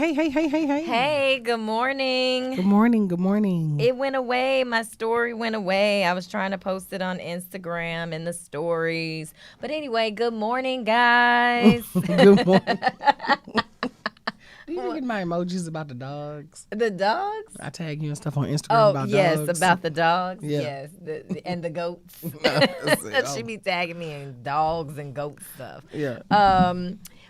Hey, good morning. Good morning. Good morning. It went away. My story went away. I was trying to post it on Instagram in the stories. But anyway, good morning, guys. Good morning. Do you get my emojis about the dogs? The dogs? I tag you and stuff on Instagram about yes, dogs. about the dogs. Yeah. Yes, and the goats. Oh. She be tagging me in dogs and goat stuff. Yeah.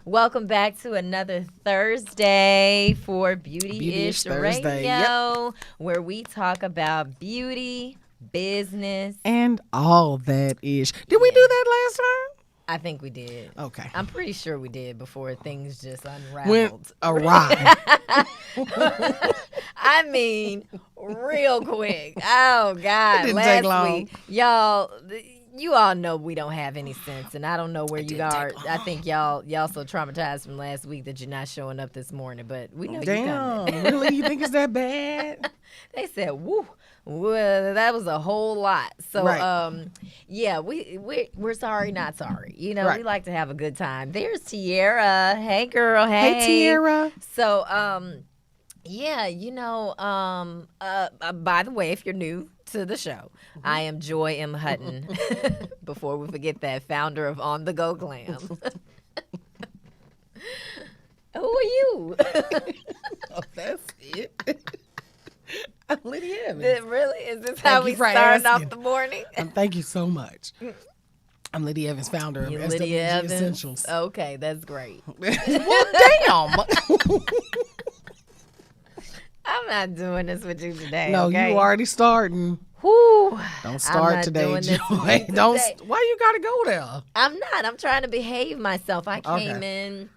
Welcome back to another Thursday for Beautyish Thursday. Radio, where we talk about beauty, business, And all that ish. Did we do that last time? I think we did. Okay. I'm pretty sure we did before things just unraveled. Went awry. I mean, real quick. Oh, God. It didn't Last take long. week, y'all, you all know we don't have any sense, and I don't know where you are. I think y'all so traumatized from last week that you're not showing up this morning, but we know you're coming. Damn. Really? You think it's that bad? They said, woo. Well, that was a whole lot. So, Right. yeah, we're sorry, not sorry. You know, Right. we like to have a good time. There's Tiara. Hey, girl. Hey, Tiara. So, yeah, you know, by the way, if you're new to the show, I am Joy M. Hutton. Before we forget that, founder of On the Go Glam. Who are you? Oh, that's it. I'm Lydia Evans. Really? Is this Thank how you we for starting off asking. the morning? Thank you so much. I'm Lydia Evans, founder of You SWG Lydia Evans? Essentials. Okay, that's great. Well, damn. I'm not doing this with you today. No, okay? you already starting. Whew. Don't I'm start not today, doing this with Joy. you Don't. today. Why you gotta go there? I'm not. I'm trying to behave myself. I came Okay. in,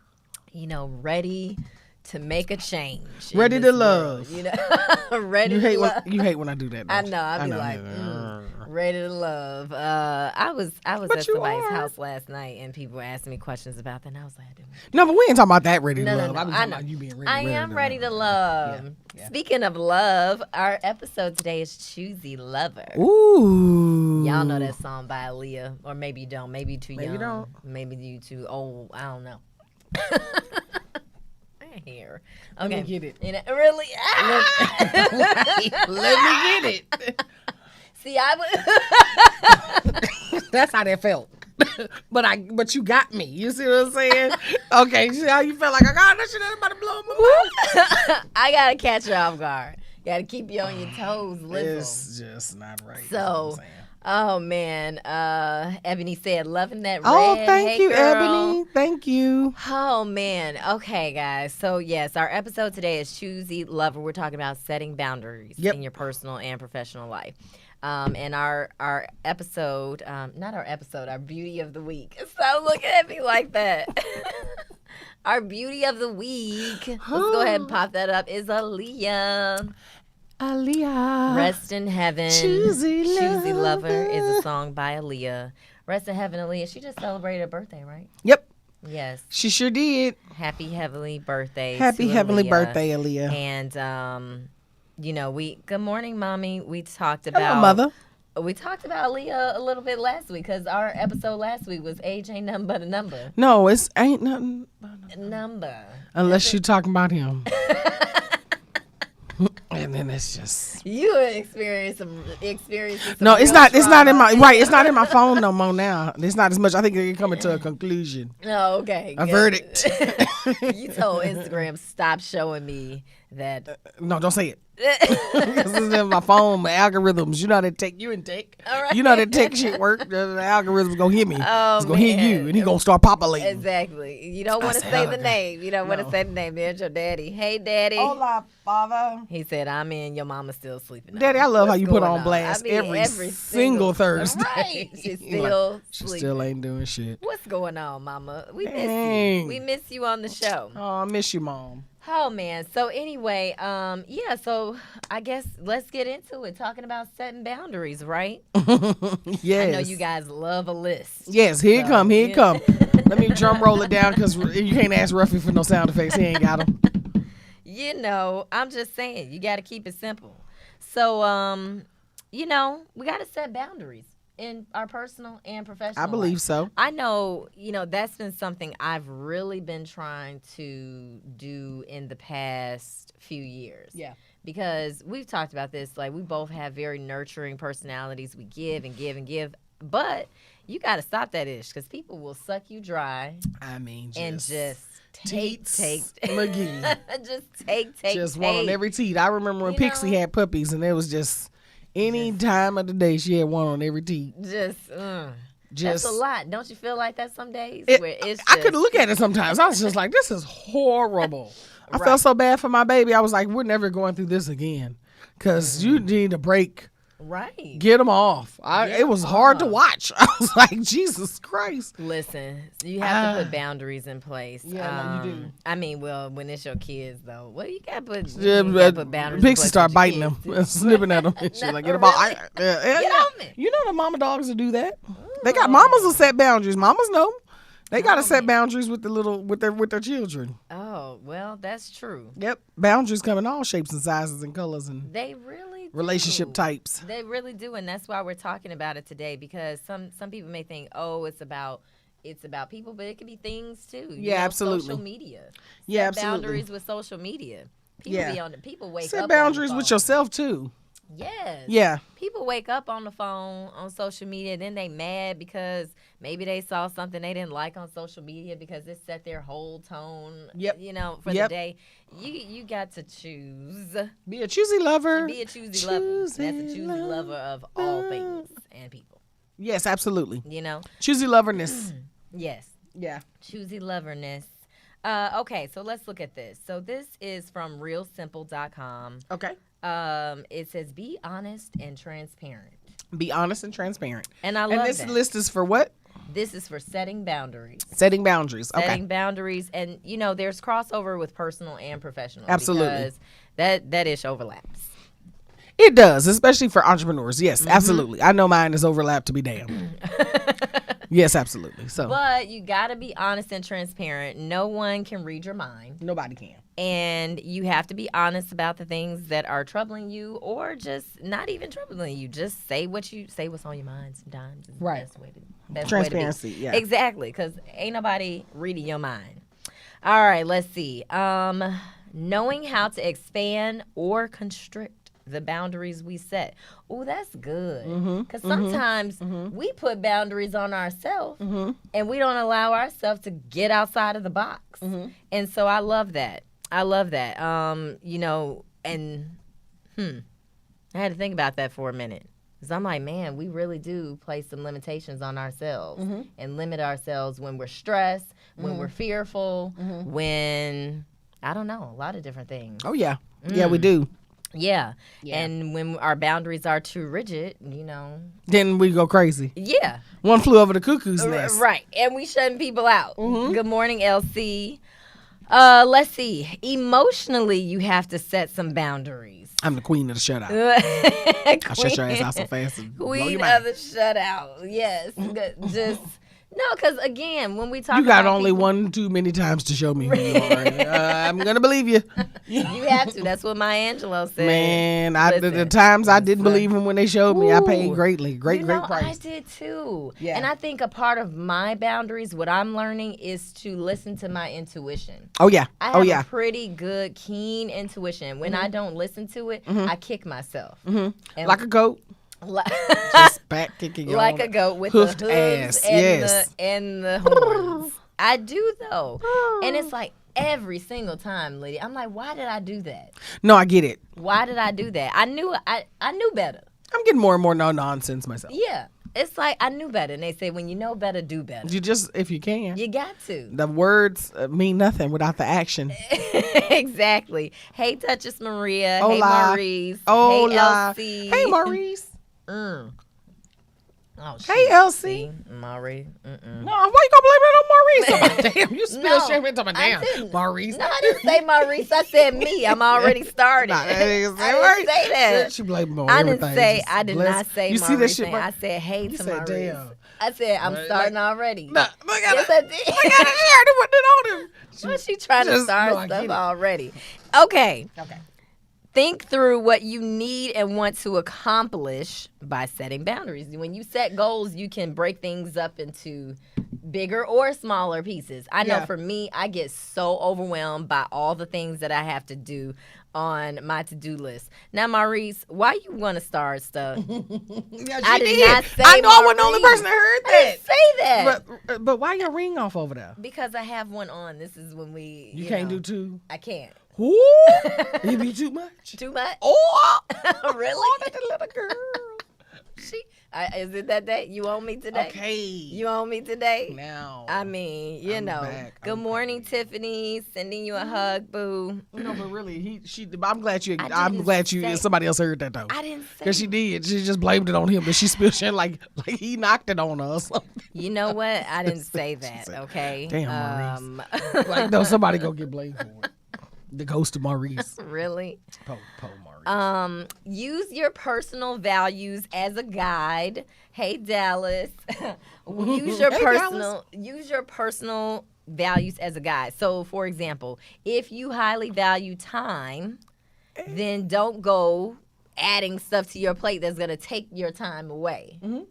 you know, ready to make a change. in Ready this to world, love. you know, ready You to hate love. when I do that. I don't know. you? I'll be like, ready to love. I was But at you somebody's are. house last night, and people were asking me questions about that, and I was like, I didn't. No, but we ain't talking about that ready to No, love. no, I be I talking know. about you being ready. I am ready to love. Yeah. Speaking of love, our episode today is Choosy Lover. Ooh. Y'all know that song by Aaliyah, or maybe you don't. Maybe you too Maybe young. don't. Maybe you too old. I don't know. I hear. Let Okay. me get it. You know, really? Let me get it. See, I would. That's how that felt. But you got me. You see what I'm saying? Okay, see how you felt like, God, that shit ain't about to blow my mind. I gotta catch you off guard. Gotta keep you on your toes, listen. It's just not right. So, That's what I'm saying. Oh man, Ebony said, "Loving that red." Oh, thank Hey, you, girl. Ebony. Thank you. Oh man. Okay, guys. So yes, our episode today is Choosy Lover. We're talking about setting boundaries Yep. in your personal and professional life. And our episode, not our episode, our beauty of the week. Stop looking at me like that. Our beauty of the week. Let's go ahead and pop that up. Is Aaliyah. Aaliyah. Rest in Heaven. Choosy Lover Lover is a song by Aaliyah. Rest in Heaven, Aaliyah. She just celebrated her birthday, right? Yep, Yes. she sure did. Happy heavenly birthday. Happy to heavenly Aaliyah. birthday, Aaliyah. And you know, good morning, Mommy. We talked about Hello, mother. We talked about Aaliyah a little bit last week because our episode last week was age ain't nothing but a number. No, it's ain't nothing Number. unless you talking about him. And then it's just You experiencing some no. It's real not. It's not in my trauma. right. It's not in my phone no more now. It's not as much. I think they're coming to a conclusion. Oh, okay. A good. verdict. You told Instagram stop showing me that. No, don't say it. This is in my phone, my algorithms. You know how that tech you in tech. All right. You know how that tech shit work. The algorithm's gonna hit me. Oh, It's gonna hit you, and he gonna start populating. Exactly. You don't want to said, say "Oh, the God." name. You don't want to No. say the name. There's your daddy. Hey, daddy. Hola, father. He said, I'm in. Your mama's still sleeping. Daddy, I love how What's you put going on blast I mean, every single Thursday. Right. She's Like, still she sleeping. still ain't doing shit. What's going on, mama? We miss Dang. you. We miss you on the show. Oh, I miss you, Mom. Oh man. So anyway, yeah, so I guess let's get into it. Talking about setting boundaries, right? Yes. I know you guys love a list. Yes, here it So, come. Here it yeah. come. Let me drum roll it down because you can't ask Ruffy for no sound effects. He ain't got them. You know, I'm just saying, you got to keep it simple. So, you know, we got to set boundaries in our personal and professional I believe life. so. I know, you know, that's been something I've really been trying to do in the past few years. Yeah. Because we've talked about this, like we both have very nurturing personalities. We give and give and give, but you got to stop that ish because people will suck you dry I mean, and just take, McGee. just take, Just one on every teeth. I remember when You Pixie know? had puppies, and it was just any time of the day she had one on every teeth. That's a lot. Don't you feel like that some days? It- where it's I just, couldn't look at it sometimes. I was just like, this is horrible. I Right. felt so bad for my baby. I was like, we're never going through this again because you need a break. Right. Get them off. Get it was 'em hard to off. watch. I was like, Jesus Christ. Listen, you have to put boundaries in place. Yeah, no, you do. I mean, well, when it's your kids, though, well, you gotta put, Yeah, you gotta put boundaries. in Pixie place start with your biting kids, them, too. snipping at them. And shit. No, Like, get them all. really? Get off me. You know the mama dogs will do that. They got mamas will set boundaries. Mamas know. They gotta set man. boundaries with their children. Oh, well, that's true. Yep, boundaries come in all shapes and sizes and colors and They really do. relationship types. They really do, and that's why we're talking about it today. Because some people may think, oh, it's about people, but it could be things too. You Yeah, know, absolutely. Social media. Yeah, Set absolutely. boundaries with social media. People Yeah. be on. People wake Set up. boundaries on the with phone. yourself too. Yes. Yeah, People wake up on the phone on social media, then they mad because maybe they saw something they didn't like on social media because it set their whole tone. Yep. You know, for Yep. the day. You got to choose. be a choosy lover. Be a choosy lover. That's a choosy Choosy lover of all things and people. Yes, absolutely. You know. Choosy loverness. Yes. Yeah. Choosy loverness. Okay, so let's look at this. So this is from realsimple.com. Okay. It says be honest and transparent. Be honest and transparent. And I love And this that. list is for what? This is for setting boundaries. Setting boundaries. Okay. Setting boundaries, and you know, there's crossover with personal and professional. Absolutely. Because that ish overlaps. It does, especially for entrepreneurs. Yes, Mm-hmm. absolutely. I know mine is overlapped to be damned. Yes, absolutely. So But you got to be honest and transparent. No one can read your mind. nobody can. And you have to be honest about the things that are troubling you, or just not even troubling you. Just say what's on your mind sometimes. Is the Right. best way to be. Transparency, yeah. Exactly, because ain't nobody reading your mind. All right, let's see. Knowing how to expand or constrict the boundaries we set. Oh, that's good. Because sometimes we put boundaries on ourselves and we don't allow ourselves to get outside of the box. And so I love that. You know, and I had to think about that for a minute. Because I'm like, man, we really do place some limitations on ourselves and limit ourselves when we're stressed, when we're fearful, when, I don't know, a lot of different things. Oh yeah. Yeah, we do. Yeah. And when our boundaries are too rigid, you know. Then we go crazy. Yeah. One flew over the cuckoo's nest. Right. And we shutting people out. Good morning, LC. Let's see. Emotionally, you have to set some boundaries. I'm the queen of the shutout. I'll shut your ass out so fast and blow Queen your of mind. the shutout. Yes. Just no, because again, when we talk, You got about only people, one too many times to show me who you are. I'm gonna believe you. You have to. That's what Maya Angelou said. Man, the Listen, times I didn't believe him when they showed me, I paid Ooh. great You know, price. I did too. Yeah. And I think a part of my boundaries, what I'm learning, is to listen to my intuition. Oh yeah. I Oh have yeah. a pretty good, keen intuition. When I don't listen to it, I kick myself. And Like a goat. like Just back kicking your like own a goat with hoofed the hooves ass. and Yes. the horns. I do though. And it's like every single time, Lydia. I'm like, why did I do that? No, I get it. Why did I do that? I knew better. I'm getting more and more no nonsense myself. Yeah. It's like I knew better. And they say when you know better, do better. You just, if you can. You got to. The words mean nothing without the action. Exactly. Hey, Touches Maria. Hola. Hey, Maurice. Hola. Hey, Elsie. Hey, Maurice. Oh, Hey, shit. Elsie. See? Maurice. No, why you gonna blame it on Maurice? I'm like, damn, you spilled No, shit into my I damn didn't. Maurice. No, I didn't say Maurice. I said me. I'm already started. Nah, that ain't I didn't say that. She blamed me on I everything. didn't say. Just I did bless- not say you Maurice. see that shit, I said hey You to said, Maurice. damn. I said I'm Right, starting like- already. Nah, look at Yes, her. I did. Look at her. She already put it on him. Well, she trying to Just- start no, I get stuff it. already. Okay. Okay. Think through what you need and want to accomplish by setting boundaries. When you set goals, you can break things up into bigger or smaller pieces. I know Yeah. for me, I get so overwhelmed by all the things that I have to do on my to-do list. Now, Maurice, why you want to start stuff? Yeah, I she did not say I know I wasn't the only Maurice. person that heard I that. didn't say that. But why your ring off over there? Because I have one on. This is when we. You can't know, do two. I can't. Ooh, it be too much. Too much? Oh, Really? oh, that little girl. Is it that day? You own me today? Okay. You own me today? Now. I mean, you I'm know. back. Good I'm morning, Tiffany. Sending you a hug, boo. No, but really, I'm glad I didn't say- somebody else heard that though. I didn't say. Cause she did. She just blamed it on him, but she spilled shit like he knocked it on her or something. You know what? I didn't say She that. said, Okay. "Damn, Like no, somebody gonna get blamed for it. The ghost of Maurice. Really? Po Maurice. Use your personal values as a guide. Hey, Dallas. use your Hey, personal values as a guide. So, for example, if you highly value time, then don't go adding stuff to your plate that's gonna take your time away. Mhm.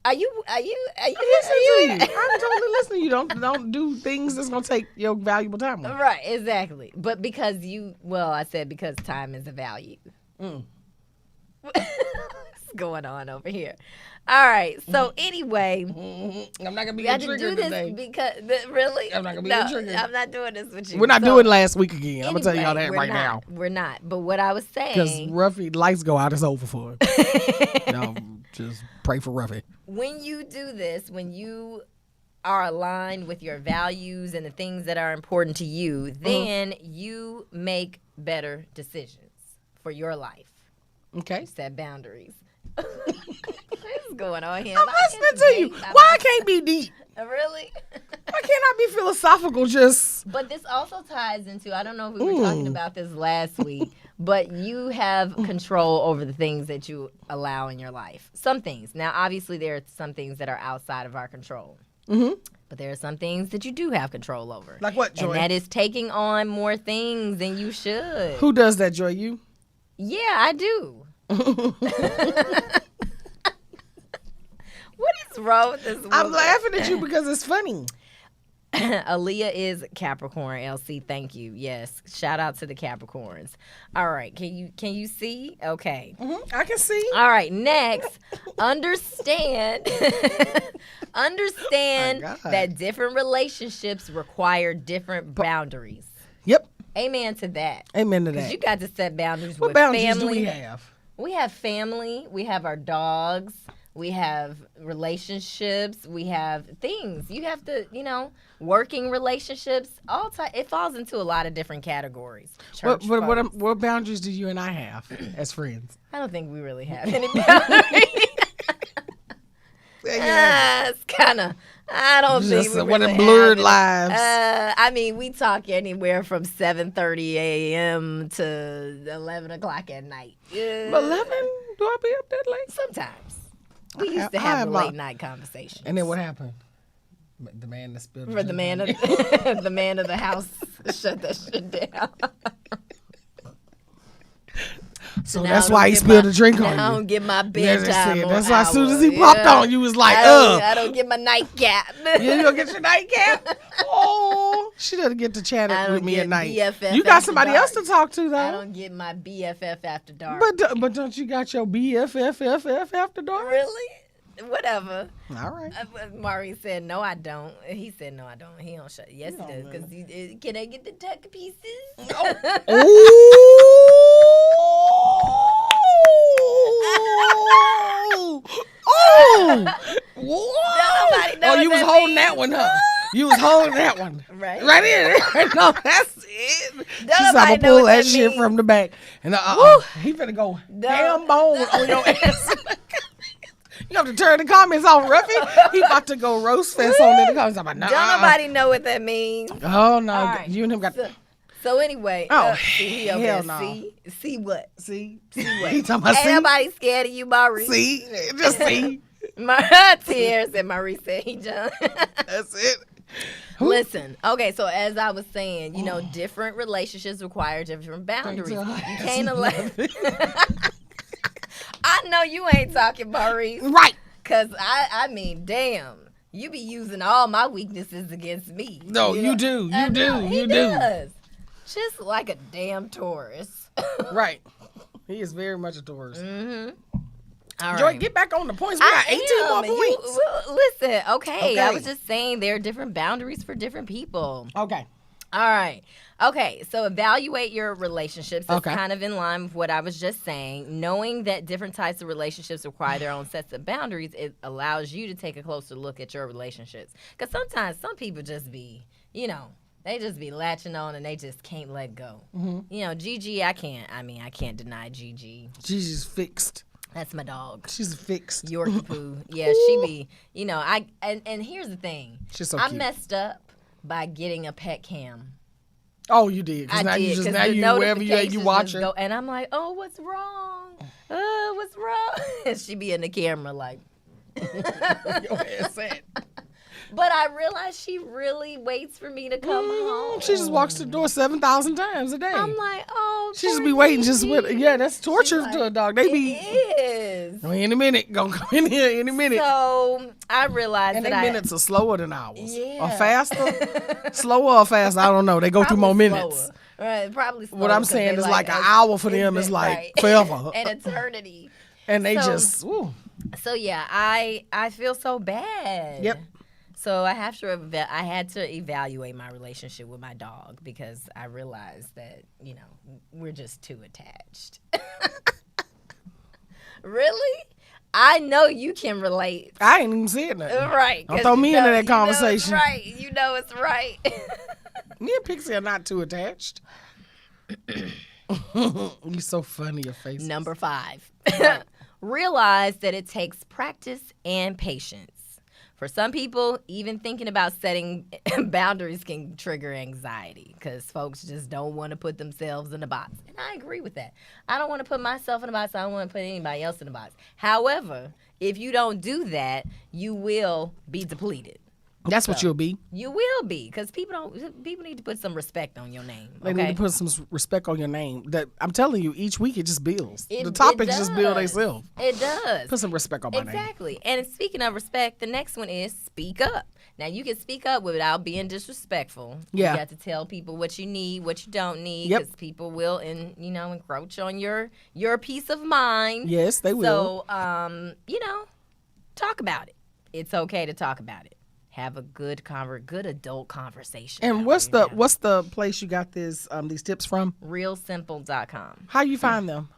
Are you I'm listening to you. I'm totally listening. You don't do things that's gonna take your valuable time away. Right, exactly. But because I said because time is a value. What's going on over here? All right. So anyway, I'm not gonna be we had to triggered do this today. because really. I'm not gonna be no, triggered. I'm not doing this with you. We're not So, doing last week again. I'm gonna tell y'all anyway, that we're right not. now. We're not. But what I was Because saying, Ruffy lights go out, it's over for him. No, just pray for Ruffy. when you do this, when you are aligned with your values and the things that are important to you, then you make better decisions for your life. Okay. Set boundaries. What's going on here? I'm listening to you. Why I can't be deep? Really? Why can't I be philosophical? Just But this also ties into, I don't know if we were talking about this last week, but you have control over the things that you allow in your life. Some things. Now, obviously, there are some things that are outside of our control. But there are some things that you do have control over. like what, Joy? And that is taking on more things than you should. Who does that, Joy? You? Yeah, I do. What is wrong with this woman? I'm laughing at you because it's funny. Aaliyah is Capricorn. LC, thank you. Yes, shout out to the Capricorns. All right, can you see? Okay. I can see. All right. Next, understand Oh, God. that different relationships require different boundaries. Yep. Amen to that. Amen to 'Cause that. you got to set boundaries What with boundaries family. do we have? We have family. We have our dogs. We have relationships. We have things. You have to, working relationships. It falls into a lot of different categories. Church folks. What boundaries do you and I have as friends? I don't think we really have any boundaries. It's kind of. I don't think Just we one really of blurred have lives. I mean, we talk anywhere from 7:30 a.m. to 11 o'clock at night. 11? Do I be up that late? Sometimes. We used I to have have a my- late night conversation. And then what happened? The man that spilled For the man of the man of the house shut that shit down. So Now that's I why don't he get spilled my- the drink now on you. I don't get my That's bedtime. it. That's on why as soon as he hour. popped Yeah. on, you was like, I don't get my nightcap. You don't get your nightcap? Oh, she doesn't get to chat I don't with me get at night. BFF You got after somebody dark. else to talk to, I though. don't get my BFF after dark. But don't you got your BFFFF after dark? Really? whatever. All right. Maurice said, "No, I don't." He said, "No, I don't." He don't shut. Yes, he does. man. Because can I get the tuck pieces? Ooh. Oh. Nobody know Oh, what you was that holding means. that one, huh? You was holding that one. Right. Right in. No, that's it. She said, I'm nobody going to know pull what that that shit means. from the back. And he finna go ham bone on your ass. You have to turn the comments off, Ruffy. He about to go roast fest on in the comments. I'm like, nah. Don't nobody know what that means. Oh, no. All right. You and him got... So anyway, Oh, see, he over hell there. no. See what? See? See what? He talking about Ain't see? nobody scared of you, Maurice. See? Just see. Tears and Maurice said he jumped. That's it. Listen, okay, so as I was saying, different relationships require different boundaries. You can't allow. I know you ain't talking, Maurice. Right. Because, I mean, damn. You be using all my weaknesses against me. No, you do. You do. He You does. Just like a damn Taurus. Right. He is very much a Taurus. Mm-hmm. All Joy, right. get back on the points. We got 18 more points. Listen, okay, I Okay. was just saying there are different boundaries for different people. Okay. All right. Okay, so evaluate your relationships. That's Okay. kind of in line with what I was just saying. Knowing that different types of relationships require their own sets of boundaries, it allows you to take a closer look at your relationships. Because sometimes some people just be, they just be latching on and they just can't let go. Mm-hmm. Gigi, I can't deny Gigi. She's fixed. That's my dog. She's fixed. Yorkie Poo. Yeah, she be, and here's the thing. She's so I cute. messed up by getting a pet cam. Oh, you did. Because I now did, you just 'cause now the you wherever you at, you notifications watch just her. go, and I'm like, oh, what's wrong? What's wrong? And she be in the camera like. Your ass at. But I realized she really waits for me to come home. She just walks to the door 7,000 times a day. I'm like, oh. She just poor be waiting Gigi. just with. Yeah, that's torture She's to a like, dog. They be. It is. Oh, in a minute, gonna come in here in a minute. So I realized And that they minutes are slower than ours. Yeah. Or faster. Slower or faster, I don't know. They go through more Probably minutes. slower. Right, probably slower. What I'm 'cause saying they is like an us- hour for them is like right. forever. An eternity. And they So- just, ooh. So yeah, I feel so bad. Yep. So I had to evaluate my relationship with my dog because I realized that we're just too attached. Really? I know you can relate. I ain't even said nothing. Right. Don't 'cause throw me you into know- that you know it's conversation. right. You know it's right. Me and Pixie are not too attached. You so funny, your face. Number 5. Realize that it takes practice and patience. For some people, even thinking about setting boundaries can trigger anxiety because folks just don't want to put themselves in a box. And I agree with that. I don't want to put myself in a box. I don't want to put anybody else in a box. However, if you don't do that, you will be depleted. That's what you'll be. You will be because people need to put some respect on your name. They Okay? need to put some respect on your name. That I'm telling you, each week it just builds. It- The it topics just build does. themselves. It does. Put some respect on my name. Exactly. And speaking of respect, the next one is speak up. Now, you can speak up without being disrespectful. Yeah. You got to tell people what you need, what you don't need, Yep. because people will, encroach on your peace of mind. Yes, they will. So, talk about it. It's okay to talk about it. Have a good adult conversation. And what's the place you got these tips from? Realsimple.com. How you find them?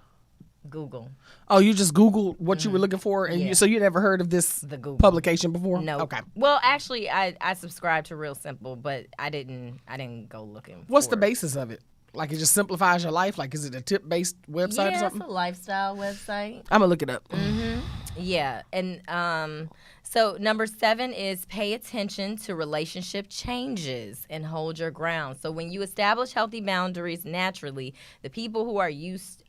Google. Oh, you just Googled what you were looking for, and Yeah. so you never heard of this The Google. publication before? No. Okay. Well, actually, I subscribe to Real Simple, but I didn't go looking. What's for the it. basis of it? Like it just simplifies your life? Like is it a tip-based website or Yeah, something? it's a lifestyle website. I'm gonna look it up. Yeah, and so number 7 is pay attention to relationship changes and hold your ground. So when you establish healthy boundaries naturally, the people who are used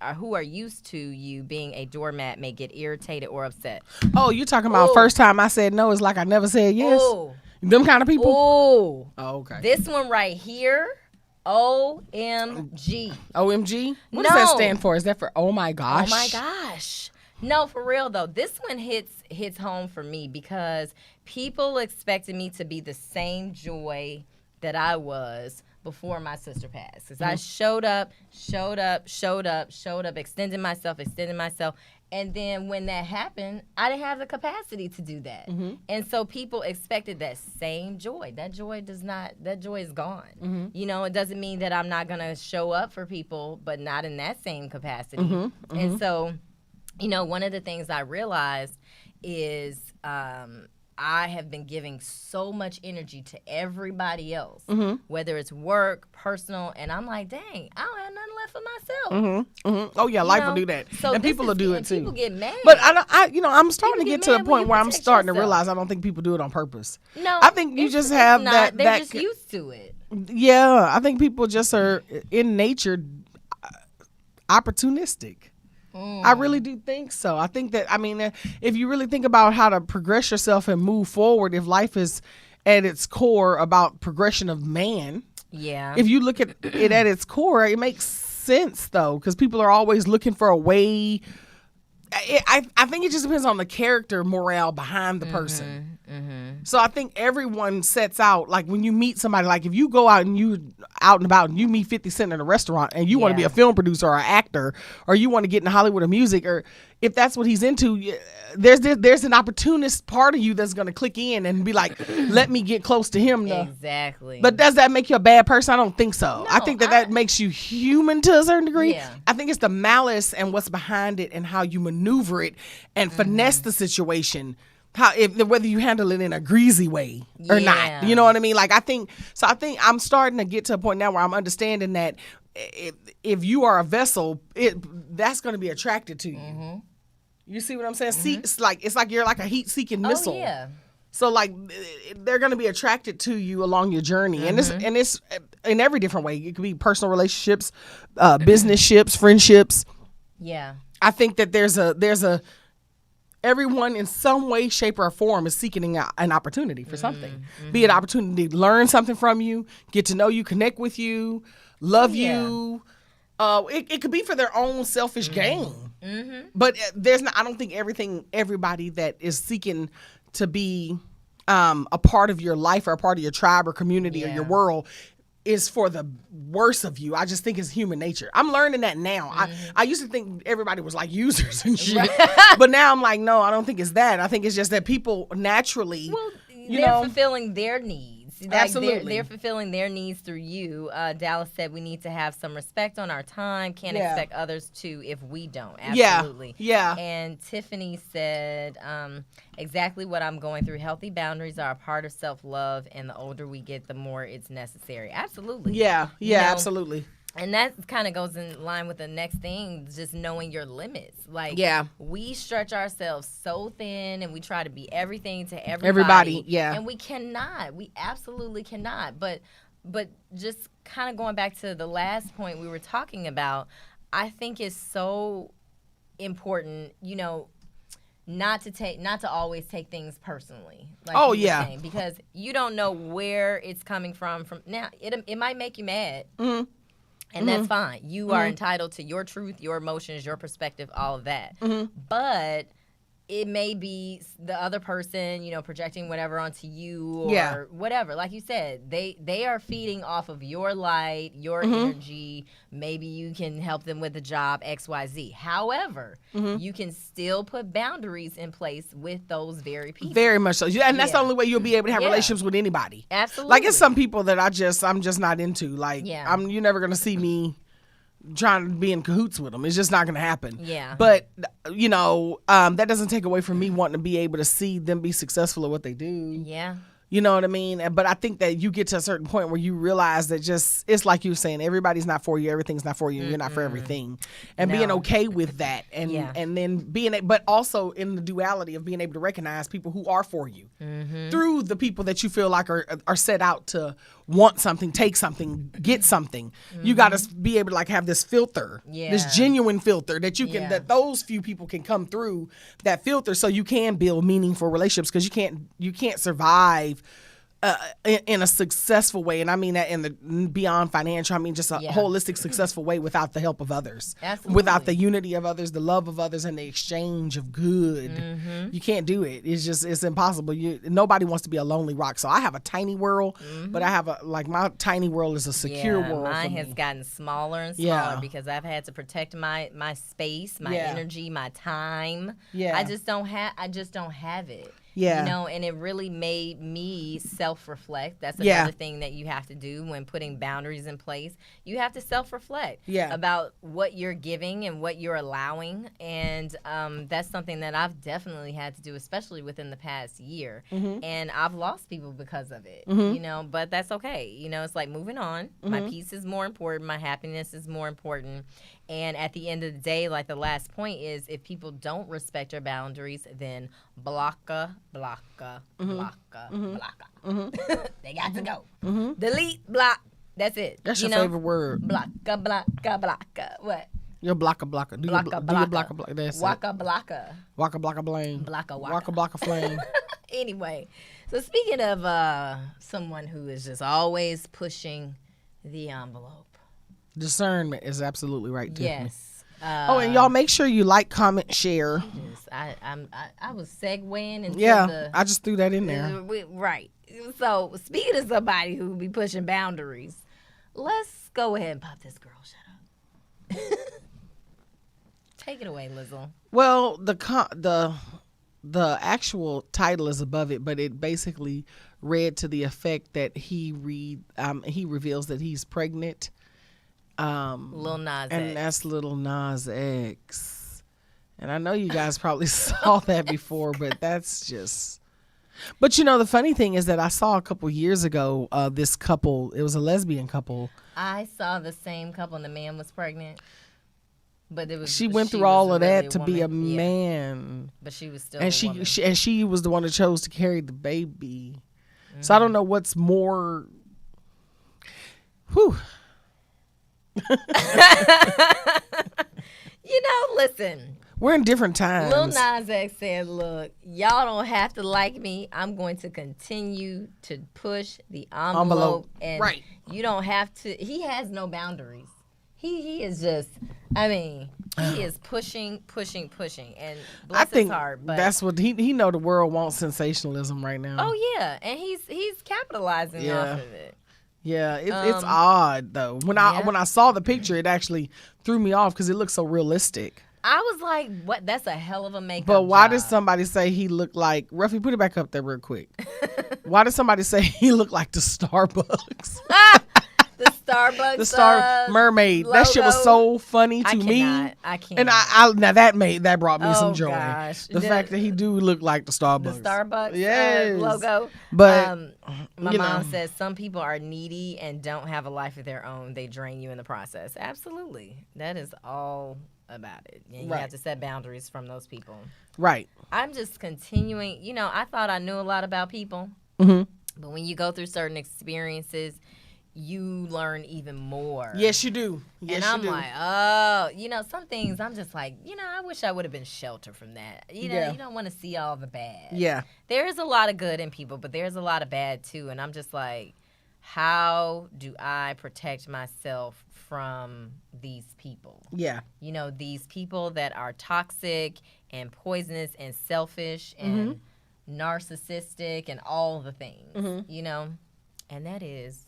to you being a doormat may get irritated or upset. Oh, you talking about Ooh. first time I said no is like I never said yes? Oh, Them kind of people? oh, Oh, okay. this one right here. OMG. OMG? What does that No. stand for? Is that for oh my gosh? Oh my gosh. No, for real though. This one hits home for me because people expected me to be the same joy that I was before my sister passed. Because I showed up, extending myself, And then when that happened, I didn't have the capacity to do that. And so people expected that same joy. That joy is gone. You know, it doesn't mean that I'm not going to show up for people, but not in that same capacity. And so, you know, one of the things I realized is I have been giving so much energy to everybody else, whether it's work, personal, and I'm like, dang, I don't have nothing left for myself. Oh yeah, life will do that, so and people will do it too. People get mad, but I'm starting to get to the point where I'm starting to yourself. realize I don't think people do it on purpose. No, I think you just have that. They're just used to it. Yeah, I think people just are in nature opportunistic. I really do think so. I think that, I mean, if you really think about how to progress yourself and move forward, if life is at its core about progression of man, if you look at it at its core, it makes sense though, because people are always looking for a way. I think it just depends on the character morale behind the person. So I think everyone sets out, like when you meet somebody, like if you go out and you out and about and you meet 50 Cent in a restaurant and you want to be a film producer or an actor, or you want to get in Hollywood or music, or if that's what he's into, there's an opportunist part of you that's going to click in and be like, let me get close to him. Exactly. But does that make you a bad person? I don't think so. No, I think that makes you human to a certain degree. I think it's the malice and what's behind it and how you maneuver it and finesse the situation. Whether you handle it in a greasy way or not, you know what I mean? Like I think I'm starting to get to a point now where I'm understanding that if you are a vessel, that's going to be attracted to you. You see what I'm saying? See, it's like you're like a heat-seeking missile. So like they're going to be attracted to you along your journey, and it's in every different way. It could be personal relationships, business ships, friendships. I think that there's a everyone in some way, shape, or form is seeking an opportunity for something. Be it an opportunity to learn something from you, get to know you, connect with you, love you. It could be for their own selfish gain. But I don't think everybody that is seeking to be a part of your life or a part of your tribe or community or your world is for the worst of you. I just think it's human nature. I'm learning that now. I used to think everybody was like users and shit. But now I'm like, no, I don't think it's that. I think it's just that people naturally, they're fulfilling their needs. Like Absolutely. They're fulfilling their needs through you. Dallas said we need to have some respect on our time. Can't expect others to if we don't. Absolutely. Yeah. And Tiffany said, exactly what I'm going through. Healthy boundaries are a part of self-love, and the older we get, the more it's necessary. Absolutely. Yeah, absolutely. And that kind of goes in line with the next thing, just knowing your limits. Like, we stretch ourselves so thin and we try to be everything to everybody. And we cannot. We absolutely cannot. But just kind of going back to the last point we were talking about, I think it's so important, not to always take things personally. Like because you don't know where it's coming from. Now, it might make you mad. And that's fine. You are entitled to your truth, your emotions, your perspective, all of that. But it may be the other person, projecting whatever onto you or whatever. Like you said, they are feeding off of your light, your energy. Maybe you can help them with a job, X, Y, Z. However, you can still put boundaries in place with those very people. Very much so. And that's the only way you'll be able to have relationships with anybody. Absolutely. Like, it's some people that I'm just not into. Like, you're never going to see me trying to be in cahoots with them. It's just not going to happen. But, that doesn't take away from me wanting to be able to see them be successful at what they do. You know what I mean? But I think that you get to a certain point where you realize that it's like you were saying, everybody's not for you, everything's not for you, you're not for everything. And being okay with that. And then but also in the duality of being able to recognize people who are for you through the people that you feel like are set out to want something, take something, get something. You got to be able to like have this filter, this genuine filter that you can, that those few people can come through that filter so you can build meaningful relationships, because you can't survive in a successful way, and I mean that in the beyond financial. I mean just a holistic, successful way without the help of others, without the unity of others, the love of others, and the exchange of good. You can't do it. It's impossible. Nobody wants to be a lonely rock. So I have a tiny world, but I have my tiny world is a secure world. Mine has gotten smaller and smaller because I've had to protect my space, my energy, my time. I just don't have it. Yeah. You know, and it really made me self-reflect. That's another thing that you have to do when putting boundaries in place. You have to self-reflect about what you're giving and what you're allowing. And that's something that I've definitely had to do, especially within the past year. And I've lost people because of it, you know, but that's okay. You know, it's like moving on. My peace is more important. My happiness is more important. And at the end of the day, like the last point is, if people don't respect your boundaries, then blocka. They got to go. Delete, block. That's it. That's your favorite word. Blocka. What? Your blocka. Do your blocka. That's it. Waka blocka. Waka blame. Waka flame. Anyway, so speaking of someone who is just always pushing the envelope. Discernment is absolutely right, Tiffany. Yes. And y'all make sure you like, comment, share. I was segueing into I just threw that in there. Right. So speaking of somebody who be pushing boundaries, let's go ahead and pop this girl. Shut up. Take it away, Lizzle. Well, the actual title is above it, but it basically read to the effect that he reveals that he's pregnant. Lil Nas X. And that's Lil Nas X. And I know you guys probably saw that before, but that's just... But you know, the funny thing is that I saw a couple years ago, this couple, it was a lesbian couple. I saw the same couple and the man was pregnant. But she went through all of that to be a man. But she was still and she was the one that chose to carry the baby. So I don't know what's more... Whew. You know, listen. We're in different times. Lil Nas X said, look, y'all don't have to like me. I'm going to continue to push the envelope. And you don't have to. He has no boundaries. He is just, I mean, he is pushing. And bless his heart. But that's what he know the world wants sensationalism right now. Oh, yeah. And he's capitalizing off of it. Yeah, it's odd though. When I saw the picture, it actually threw me off because it looked so realistic. I was like, "What? That's a hell of a makeup." But why job. did somebody say he looked like Ruffy? Put it back up there real quick. Why did somebody say he looked like the Starbucks? The Starbucks, the Star Mermaid. Logo. That shit was so funny to me. I can't. And that brought me some joy. Gosh. The fact that he do look like the Starbucks. The Starbucks logo. But my mom says some people are needy and don't have a life of their own. They drain you in the process. Absolutely, that is all about it. And you have to set boundaries from those people. Right. I'm just continuing. You know, I thought I knew a lot about people, but when you go through certain experiences, you learn even more. Yes, you do. Yes, and I'm like, oh, you know, some things I'm just like, you know, I wish I would have been sheltered from that. You know, you don't want to see all the bad. Yeah. There is a lot of good in people, but there's a lot of bad too. And I'm just like, how do I protect myself from these people? Yeah. You know, these people that are toxic and poisonous and selfish and narcissistic and all the things, you know, and that is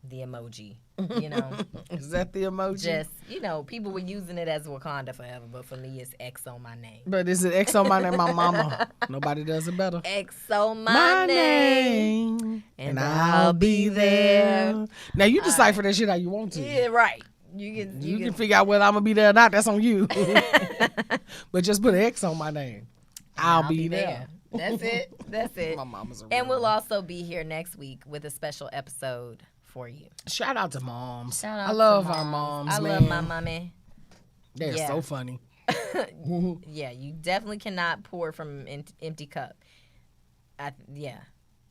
the emoji, you know. Is that the emoji? Just, you know, people were using it as Wakanda forever, but for me, it's X on my name. But is it X on my name? My mama. Nobody does it better. X on my name. And I'll be there. Now, you decipher that shit how you want to. Yeah, right. You can figure out whether I'm going to be there or not. That's on you. But just put an X on my name. I'll be there. That's it. That's it. My mama's a And we'll also be here next week with a special episode for you. Shout out to moms. Shout out I love to our moms. I man. love my mommy. They're so funny. Yeah, you definitely cannot pour from an empty cup. Yeah.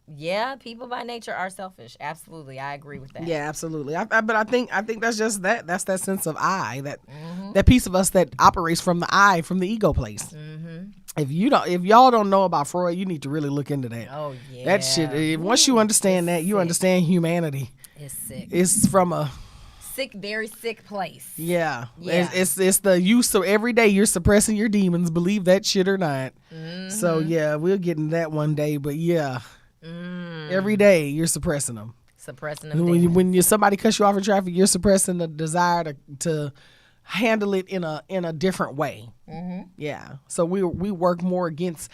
Yeah, people by nature are selfish. Absolutely, I agree with that. Yeah, absolutely. But I think that's just that. That's that sense of I, that piece of us that operates from the I, from the ego place. Mm-hmm. If y'all don't know about Freud, you need to really look into that. Oh yeah. That shit. Once you understand that, you understand humanity. It's sick. It's from a sick, very sick place. Yeah. Yeah. It's the use. So every day you're suppressing your demons, believe that shit or not. Mm-hmm. So yeah, we'll get into that one day. But yeah, every day you're suppressing them. Suppressing them. When somebody cuts you off in traffic, you're suppressing the desire to handle it in a different way. Mm-hmm. Yeah. So we work more against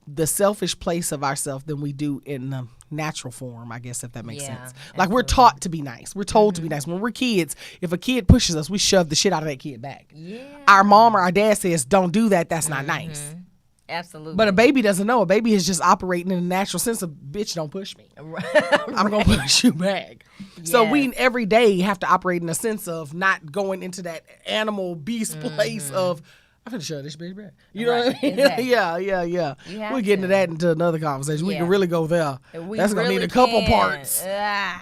the selfish place of ourselves than we do in the natural form, I guess, if that makes sense. Like, we're taught to be nice. We're told to be nice. When we're kids, if a kid pushes us, we shove the shit out of that kid back. Yeah. Our mom or our dad says, don't do that. That's not nice. Absolutely. But a baby doesn't know. A baby is just operating in a natural sense of, bitch, don't push me. I'm going to push you back. Yes. So we every day have to operate in a sense of not going into that animal beast place of, I'm going to shove this bitch back. You know what I mean? Exactly. Yeah. We'll get into that into another conversation. We can really go there. That's going to need a couple parts. Yeah.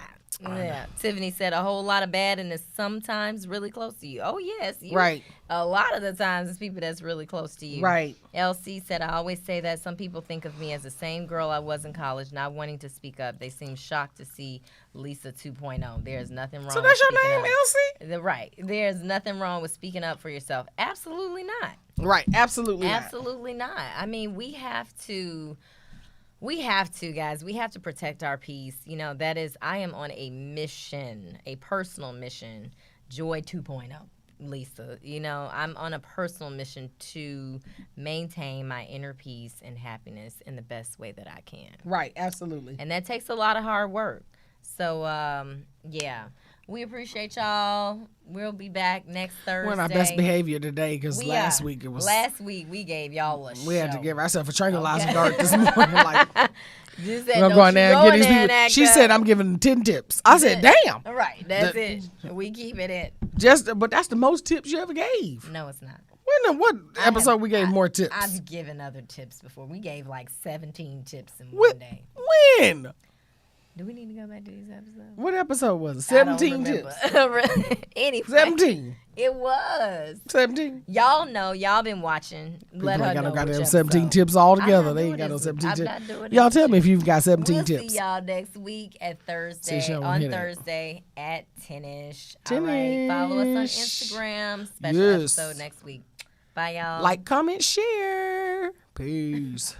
Tiffany said a whole lot of bad and it's sometimes really close to you. Oh, yes. Right. A lot of the times it's people that's really close to you. Right. LC said, I always say that some people think of me as the same girl I was in college, not wanting to speak up. They seem shocked to see Lisa 2.0. There's nothing wrong with So that's your name, Elsie? Right. There's nothing wrong with speaking up for yourself. Absolutely not. Right. Absolutely not. Absolutely not. I mean, we have to, guys. We have to protect our peace. You know, that is, I am on a mission, a personal mission, Joy 2.0. Lisa, you know, I'm on a personal mission to maintain my inner peace and happiness in the best way that I can. Right, absolutely. And that takes a lot of hard work. So, yeah, we appreciate y'all. We'll be back next Thursday. We're on our best behavior today because last week it was. Last week we gave y'all a show. We had to give ourselves a tranquilizer dart this morning. Like, just said, I'm going there and get these people. She said, I'm giving them 10 tips. I said, damn. Right, that's it. We keep it in. But that's the most tips you ever gave. No, it's not. What episode we gave more tips? I've given other tips before. We gave like 17 tips in one day. When? Do we need to go back to these episodes? What episode was it? 17 tips. Anyway, 17. It was 17. Y'all know. Y'all been watching. Let her know. Got them 17 tips all together. They ain't got no 17 tips. Y'all tell me if you've got 17 tips. We'll see y'all next week at Thursday. On Thursday at 10ish. All right. Follow us on Instagram. Special episode next week. Bye, y'all. Like, comment, share. Peace.